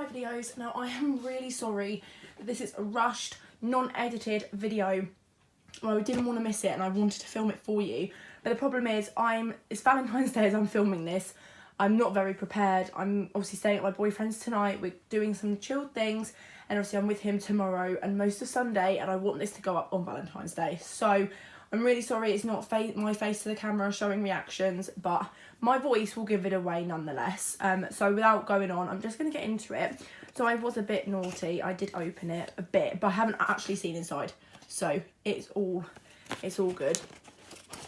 my videos. Now I am really sorry that this is a rushed, non-edited video. Well, I didn't want to miss it and I wanted to film it for you. But the problem is it's Valentine's Day as I'm filming this. I'm not very prepared. I'm obviously staying at my boyfriend's tonight. We're doing some chilled things and obviously I'm with him tomorrow and most of Sunday, and I want this to go up on Valentine's Day. So I'm really sorry it's not my face to the camera showing reactions, but my voice will give it away nonetheless. So without going on, I'm just going to get into it. So I was a bit naughty. I did open it a bit, but I haven't actually seen inside. So it's all good.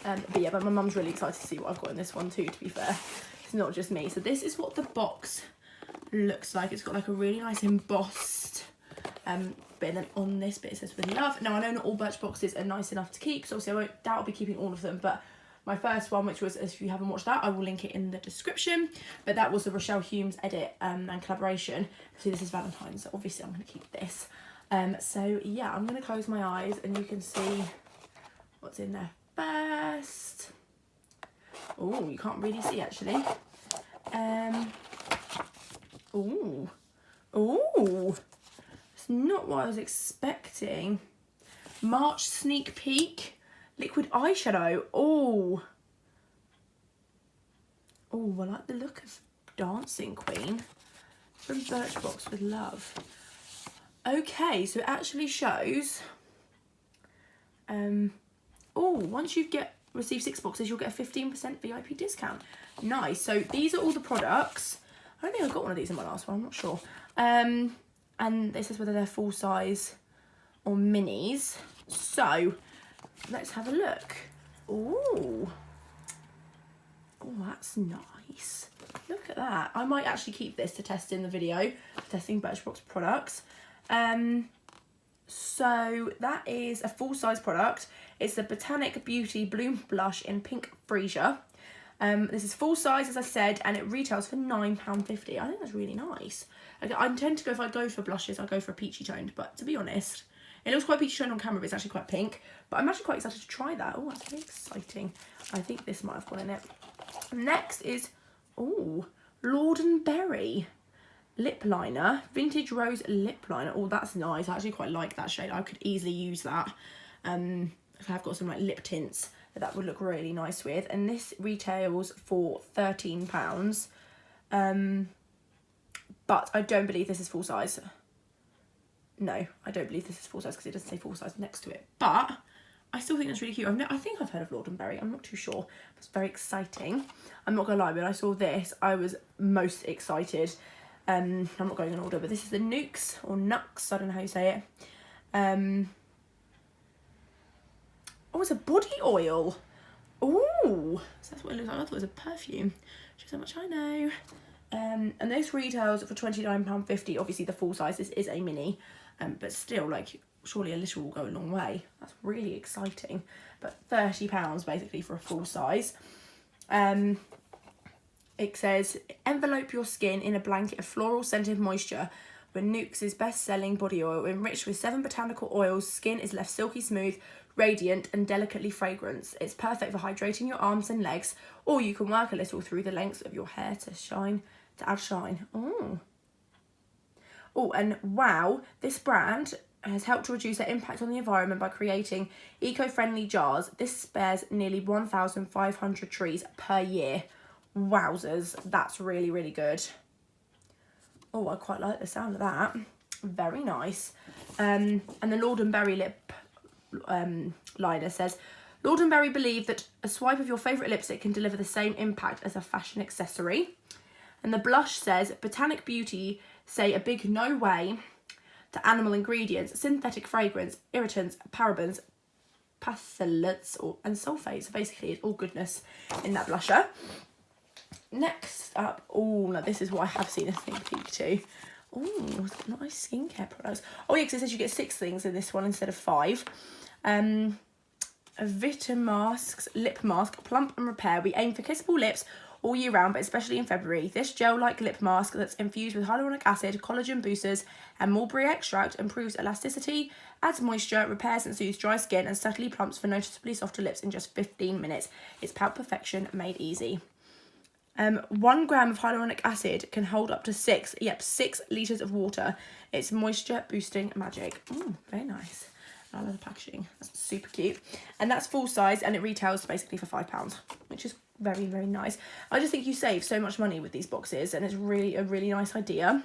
But my mum's really excited to see what I've got in this one too, to be fair. It's not just me. So this is what the box looks like. It's got like a really nice embossed bit, and then on this bit it says with love. Now I know not all Birch boxes are nice enough to keep, so obviously I won't doubt I'll be keeping all of them, but my first one, which was, if you haven't watched that, I will link it in the description, but that was the Rochelle Humes edit and collaboration. So this is Valentine's, so obviously I'm going to keep this. So yeah, I'm going to close my eyes and you can see what's in there first. Oh, you can't really see actually. Oh, it's not what I was expecting. March sneak peek, liquid eyeshadow. Oh, I like the look of Dancing Queen from Birchbox with Love. Okay, so it actually shows. Once you receive 6 boxes, you'll get a 15% VIP discount. Nice. So these are all the products. I don't think I got one of these in my last one. I'm not sure. And it says whether they're full size or minis. So let's have a look. Oh, that's nice. Look at that. I might actually keep this to test in the video, testing Birchbox products. So that is a full-size product. It's the Botanic Beauty Bloom Blush in Pink Freesia. This is full size, as I said, and it retails for £9.50. I think that's really nice. I tend to go, if I go for blushes, I go for a peachy toned, but to be honest, it looks quite peachy toned on camera, but it's actually quite pink. But I'm actually quite excited to try that. Oh, that's very exciting. I think this might have gone in it. Next is, Lord & Berry lip liner, vintage rose lip liner. Oh, that's nice. I actually quite like that shade. I could easily use that. If I've got some like lip tints that would look really nice with, and this retails for £13. But I don't believe this is full size. No, I don't believe this is full size because it doesn't say full size next to it. But I still think that's really cute. I think I've heard of Lord & Berry. I'm not too sure. It's very exciting. I'm not gonna lie, when I saw this, I was most excited. I'm not going in order, but this is the Nukes or Nux. I don't know how you say it. Oh, it's a body oil. Oh, so that's what it looks like. I thought it was a perfume. Shows how much I know. And this retails for £29.50. Obviously, the full size. This is a mini, but still, like, surely a little will go a long way. That's really exciting. But £30 basically for a full size. It says, envelope your skin in a blanket of floral scented moisture with Nukes' best-selling body oil. Enriched with 7 botanical oils, skin is left silky smooth, radiant and delicately fragrant. It's perfect for hydrating your arms and legs, or you can work a little through the lengths of your hair to add shine. Oh, and wow, this brand has helped to reduce their impact on the environment by creating eco-friendly jars. This spares nearly 1,500 trees per year. Wowzers, that's really, really good. Oh, I quite like the sound of that. Very nice. And the Lord & Berry lip liner says, Lord & Berry believe that a swipe of your favourite lipstick can deliver the same impact as a fashion accessory. And the blush says, Botanic Beauty say a big no way to animal ingredients, synthetic fragrance, irritants, parabens, phthalates and sulfates. So basically it's all goodness in that blusher. Next up, now this is what I have seen a sneak peek to. Nice skincare products. Oh yeah, because it says you get 6 things in this one instead of 5. A Vitamasks lip mask, plump and repair. We aim for kissable lips all year round, but especially in February. This gel-like lip mask that's infused with hyaluronic acid, collagen boosters, and mulberry extract improves elasticity, adds moisture, repairs and soothes dry skin, and subtly plumps for noticeably softer lips in just 15 minutes. It's pout perfection made easy. 1 gram of hyaluronic acid can hold up to 6 litres of water. It's moisture boosting magic. Very nice. I love the packaging. That's super cute. And that's full size, and it retails basically for £5, which is very, very nice. I just think you save so much money with these boxes, and it's really a really nice idea.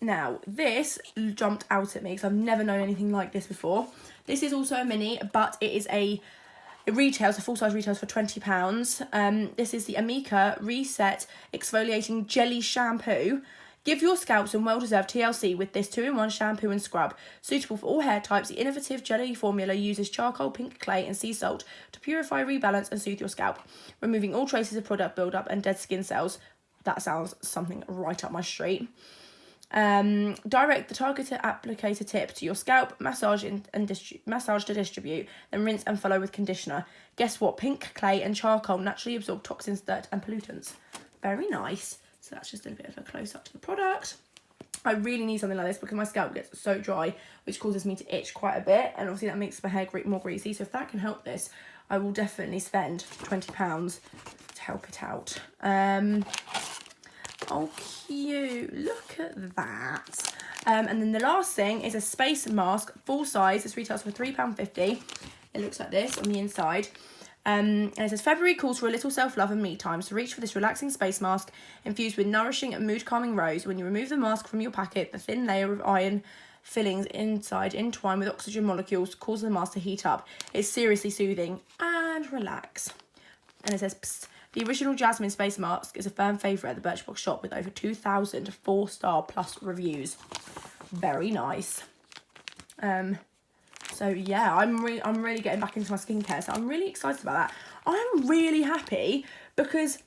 Now, this jumped out at me because I've never known anything like this before. This is also a mini, but it is it retails, a full size retails for £20. This is the Amika Reset Exfoliating Jelly Shampoo. Give your scalp some well-deserved TLC with this 2-in-1 shampoo and scrub. Suitable for all hair types, the innovative jelly formula uses charcoal, pink clay and sea salt to purify, rebalance and soothe your scalp, removing all traces of product buildup and dead skin cells. That sounds something right up my street. Direct the targeted applicator tip to your scalp, massage massage to distribute, then rinse and follow with conditioner. Guess what? Pink clay and charcoal naturally absorb toxins, dirt and pollutants. Very nice. So that's just a bit of a close up to the product. I really need something like this because my scalp gets so dry, which causes me to itch quite a bit, and obviously that makes my hair more greasy. So if that can help this, I will definitely spend £20 to help it out. Oh, cute. Look at that. And then the last thing is a space mask, full size. This retails for £3.50. It looks like this on the inside. And it says, February calls for a little self-love and me time, so reach for this relaxing space mask infused with nourishing and mood-calming rose. When you remove the mask from your packet, the thin layer of iron fillings inside entwine with oxygen molecules, causing the mask to heat up. It's seriously soothing and relax. And it says, psst. The original Jasmine Space Mask is a firm favourite at the Birchbox shop with over 2,000 4-star plus reviews. Very nice. So yeah, I'm really getting back into my skincare, so I'm really excited about that. I'm really happy because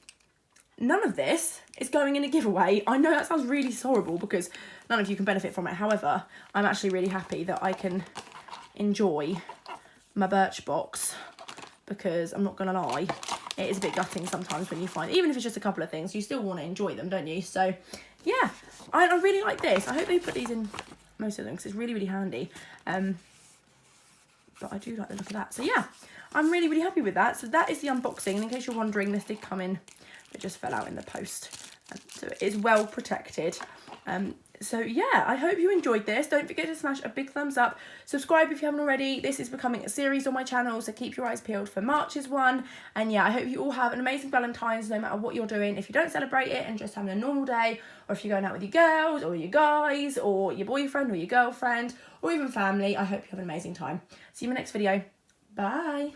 none of this is going in a giveaway. I know that sounds really horrible because none of you can benefit from it. However, I'm actually really happy that I can enjoy my Birchbox because I'm not going to lie, it is a bit gutting sometimes when you find, even if it's just a couple of things, you still want to enjoy them, don't you? So yeah, I really like this. I hope they put these in most of them because it's really, really handy. But I do like the look of that. So yeah, I'm really, really happy with that. So that is the unboxing. And in case you're wondering, this did come in, it just fell out in the post. So it is well protected. So yeah, I hope you enjoyed this. Don't forget to smash a big thumbs up. Subscribe if you haven't already. This is becoming a series on my channel, so keep your eyes peeled for March's one. And yeah, I hope you all have an amazing Valentine's no matter what you're doing. If you don't celebrate it and just having a normal day, or if you're going out with your girls or your guys or your boyfriend or your girlfriend or even family, I hope you have an amazing time. See you in my next video. Bye.